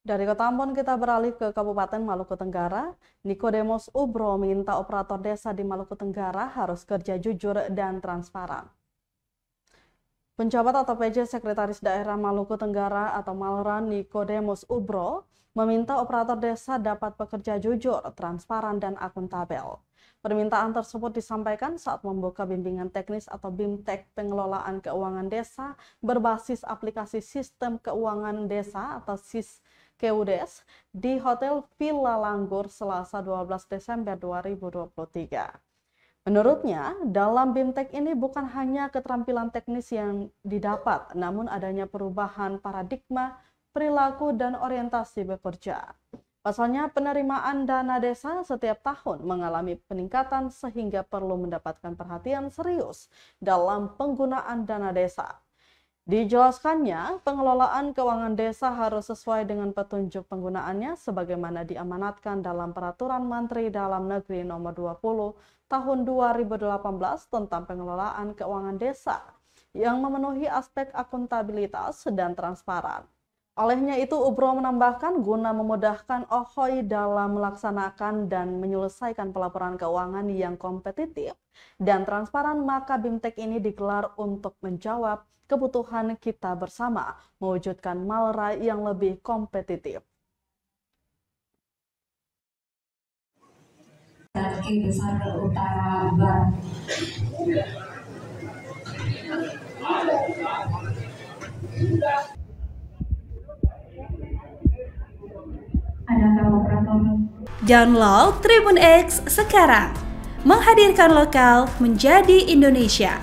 Dari Kota Ambon kita beralih ke Kabupaten Maluku Tenggara. Nikodemus Ubro minta operator desa di Maluku Tenggara harus kerja jujur dan transparan. Penjabat atau PJ Sekretaris Daerah Maluku Tenggara atau Malra Nikodemus Ubro meminta operator desa dapat bekerja jujur, transparan, dan akuntabel. Permintaan tersebut disampaikan saat membuka bimbingan teknis atau BIMTEK pengelolaan keuangan desa berbasis aplikasi sistem keuangan desa atau KEUDES di Hotel Villa Langgur Selasa 12 Desember 2023. Menurutnya, dalam BIMTEK ini bukan hanya keterampilan teknis yang didapat, namun adanya perubahan paradigma, perilaku, dan orientasi bekerja. Pasalnya, penerimaan dana desa setiap tahun mengalami peningkatan sehingga perlu mendapatkan perhatian serius dalam penggunaan dana desa. Dijelaskannya, pengelolaan keuangan desa harus sesuai dengan petunjuk penggunaannya sebagaimana diamanatkan dalam Peraturan Menteri Dalam Negeri Nomor 20 Tahun 2018 tentang pengelolaan keuangan desa yang memenuhi aspek akuntabilitas dan transparan. Olehnya itu, Ubro menambahkan guna memudahkan OHOI dalam melaksanakan dan menyelesaikan pelaporan keuangan yang kompetitif dan transparan, maka BIMTEK ini digelar untuk menjawab kebutuhan kita bersama, mewujudkan Malra yang lebih kompetitif. Dari besar ke utara barat. Adakah operator? Download Tribun X sekarang, menghadirkan lokal menjadi Indonesia.